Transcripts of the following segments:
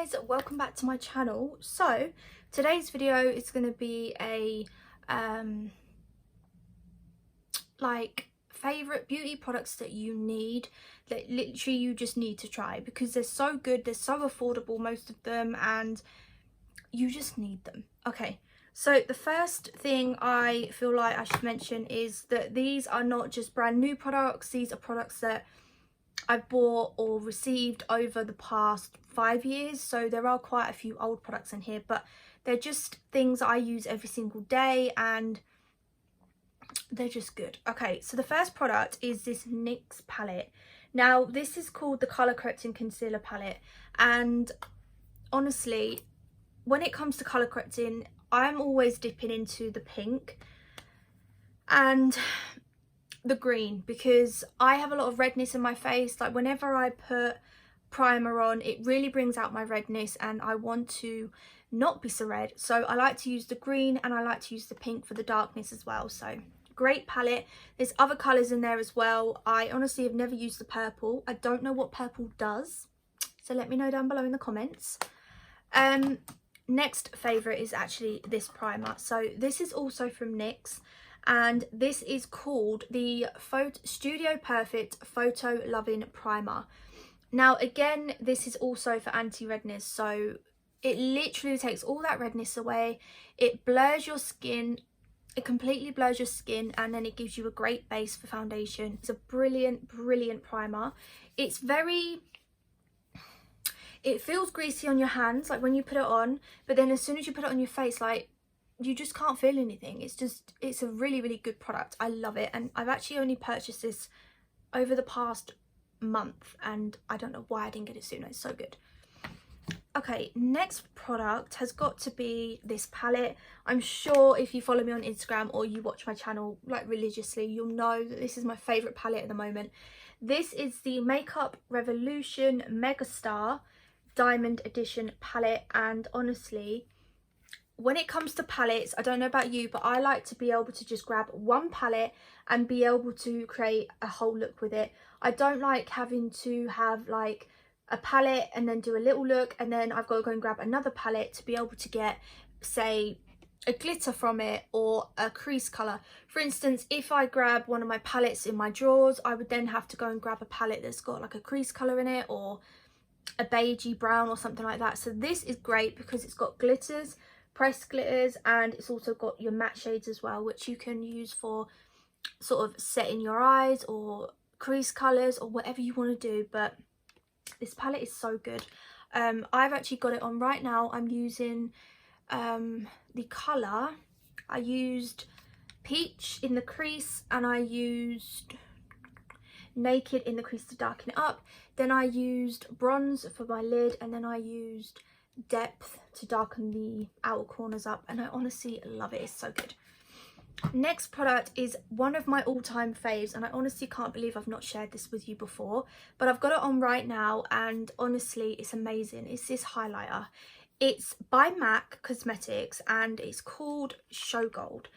guys, welcome back to my channel. So today's video is going to be a like favorite beauty products that you need, that literally you just need to try because they're so good, they're so affordable, most of them, and you just need them. Okay, so the first thing I feel like I should mention is that these are not just brand new products. These are products that I've bought or received over the past 5 years, so there are quite a few old products in here, but they're just things I use every single day and they're just good. Okay, so the first product is this Nyx palette. Now this is called the Colour Correcting Concealer palette, and honestly when it comes to colour correcting I'm always dipping into the pink and the green because I have a lot of redness in my face. Like whenever I put primer on, it really brings out my redness and I want to not be so red, so I like to use the green and I like to use the pink for the darkness as well. So great palette. There's other colours in there as well. I honestly have never used the purple. I don't know what purple does, so let me know down below in the comments. Next favourite is actually this primer. So this is also from NYX, and this is called the Studio Perfect Photo Loving Primer. Now again, this is also for anti-redness, so it literally takes all that redness away. It blurs your skin, it completely blurs your skin, and then it gives you a great base for foundation. It's a brilliant primer. It's it feels greasy on your hands like when you put it on, but then as soon as you put it on your face, like you just can't feel anything. It's a really good product. I love it, and I've actually only purchased this over the past month and I don't know why I didn't get it sooner. It's so good. Okay, next product has got to be this palette. I'm sure if you follow me on Instagram or you watch my channel like religiously, you'll know that this is my favorite palette at the moment. This is the Makeup Revolution Megastar Diamond Edition palette, and honestly when it comes to palettes, I don't know about you, but I like to be able to just grab one palette and be able to create a whole look with it. I don't like having to have like a palette and then do a little look and then I've got to go and grab another palette to be able to get, say, a glitter from it or a crease colour. For instance, if I grab one of my palettes in my drawers, I would then have to go and grab a palette that's got like a crease colour in it or a beigey brown or something like that. So this is great because it's got glitters, pressed glitters, and it's also got your matte shades as well, which you can use for sort of setting your eyes or crease colours or whatever you want to do. But this palette is so good. I've actually got it on right now. I'm using the colour, I used Peach in the crease and I used Naked in the crease to darken it up, then I used Bronze for my lid, and then I used Depth to darken the outer corners up, and I honestly love it. It's so good. Next product is one of my all-time faves, and I honestly can't believe I've not shared this with you before, but I've got it on right now and honestly it's amazing. It's this highlighter. It's by MAC Cosmetics and it's called Show Gold.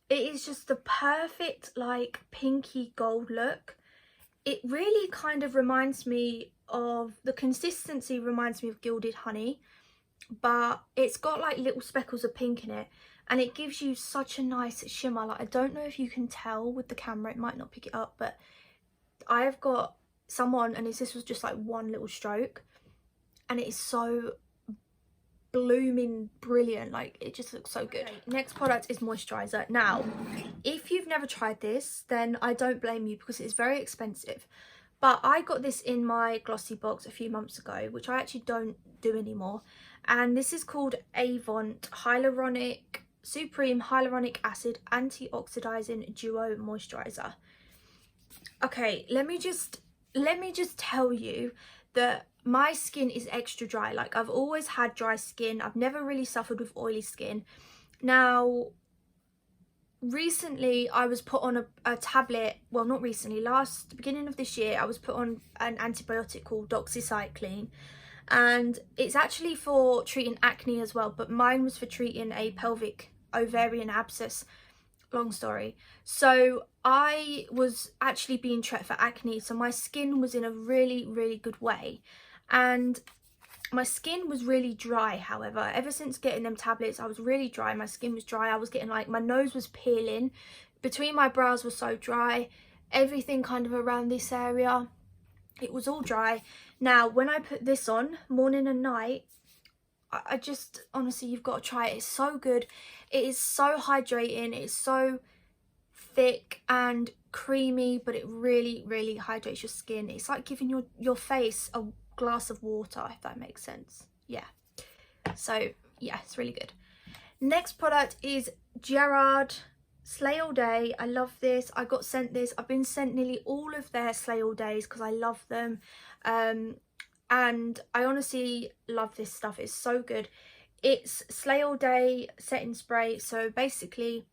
It is just the perfect like pinky gold look. It really kind of reminds me of, the consistency reminds me of Gilded Honey, but it's got like little speckles of pink in it and it gives you such a nice shimmer. Like I don't know if you can tell with the camera, it might not pick it up, but I've got some on and this was just like one little stroke and it is so blooming brilliant. Like it just looks so good. Okay, next product is moisturizer. Now if you've never tried this, then I don't blame you because it's very expensive, but I got this in my glossy box a few months ago, which I actually don't do anymore, and this is called Avant Supreme Hyaluronic Acid Anti-Oxidizing Duo Moisturizer. Okay, let me just tell you that my skin is extra dry. Like I've always had dry skin. I've never really suffered with oily skin. Now recently I was put on a tablet, well not recently, beginning of this year I was put on an antibiotic called doxycycline, and it's actually for treating acne as well, but mine was for treating a pelvic ovarian abscess, long story. So I was actually being treated for acne, so my skin was in a really good way, and My skin was really dry, however. Ever since getting them tablets, I was really dry. My skin was dry. I was getting like, my nose was peeling. Between my brows was so dry. Everything kind of around this area, it was all dry. Now, when I put this on, morning and night, I just, honestly, you've got to try it. It's so good. It is so hydrating. It's so thick and creamy, but it really, really hydrates your skin. It's like giving your face a glass of water, if that makes sense. Yeah, so yeah, it's really good. Next product is Gerard Slay All Day. I love this. I got sent this. I've been sent nearly all of their Slay All Days because I love them, and I honestly love this stuff. It's so good. It's Slay All Day setting spray, so basically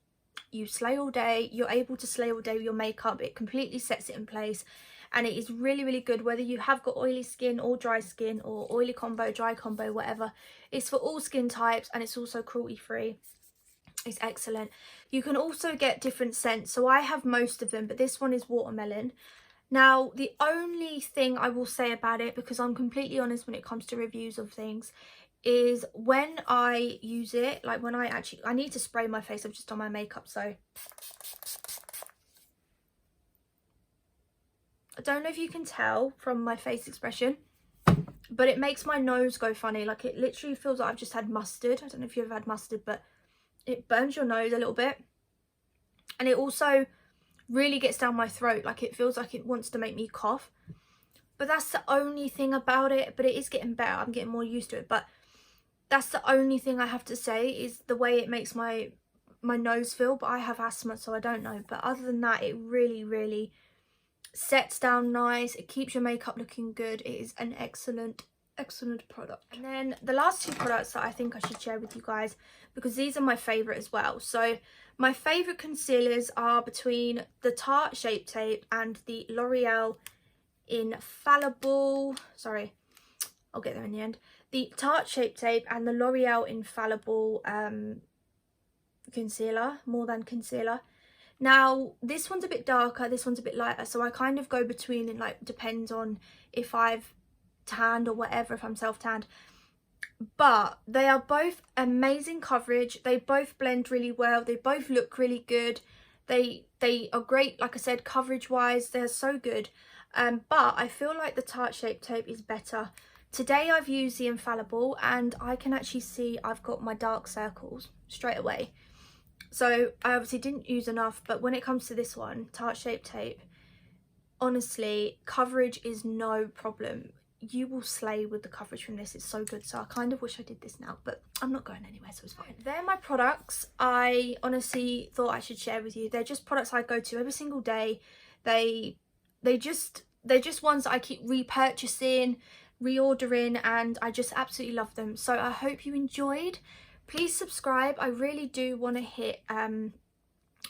you slay all day, you're able to slay all day with your makeup. It completely sets it in place, and it is really, really good whether you have got oily skin or dry skin, or oily combo, dry combo, whatever. It's for all skin types, and it's also cruelty free. It's excellent. You can also get different scents, so I have most of them, but this one is watermelon. Now, the only thing I will say about it, because I'm completely honest when it comes to reviews of things, is when I use it, like when I need to spray my face. I've just done my makeup, so I don't know if you can tell from my face expression, but it makes my nose go funny. Like, it literally feels like I've just had mustard. I don't know if you've ever had mustard, but it burns your nose a little bit, and it also really gets down my throat. Like, it feels like it wants to make me cough, but that's the only thing about it. But it is getting better. I'm getting more used to it, but that's the only thing I have to say, is the way it makes my nose feel. But I have asthma, so I don't know. But other than that, it really, really sets down nice. It keeps your makeup looking good. It is an excellent product. And then the last two products that I think I should share with you guys, because these are my favorite as well. So my favorite concealers are between the Tarte Shape Tape and the L'Oreal Infallible, sorry, I'll get there in the end. The Tarte Shape Tape and the L'Oreal Infallible concealer, More Than Concealer. Now, this one's a bit darker, this one's a bit lighter, so I kind of go between, and like depends on if I've tanned or whatever, if I'm self-tanned. But they are both amazing coverage. They both blend really well. They both look really good. They are great, like I said, coverage wise. They're so good. But I feel like the Tarte Shape Tape is better. Today I've used the Infallible, and I can actually see I've got my dark circles straight away. So I obviously didn't use enough, but when it comes to this one, Tarte Shape Tape, honestly, coverage is no problem. You will slay with the coverage from this. It's so good. So I kind of wish I did this now, but I'm not going anywhere, so it's fine. They're my products I honestly thought I should share with you. They're just products I go to every single day. They're just ones that I keep repurchasing, reordering, and I just absolutely love them. So I hope you enjoyed. Please subscribe. I really do want to hit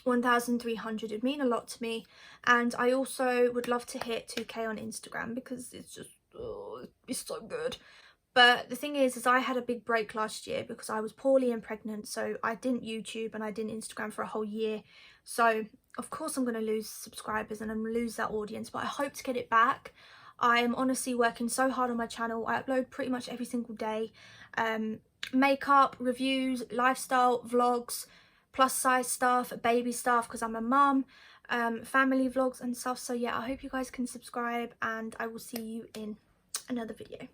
1,300. It'd mean a lot to me, and I also would love to hit 2k on Instagram, because it's just, oh, it's so good. But the thing is I had a big break last year because I was poorly and pregnant, so I didn't YouTube and I didn't Instagram for a whole year. So of course I'm going to lose subscribers and I'm going to lose that audience, but I hope to get it back. I am honestly working so hard on my channel. I upload pretty much every single day. Makeup, reviews, lifestyle, vlogs, plus size stuff, baby stuff because I'm a mum, family vlogs and stuff. So yeah, I hope you guys can subscribe, and I will see you in another video.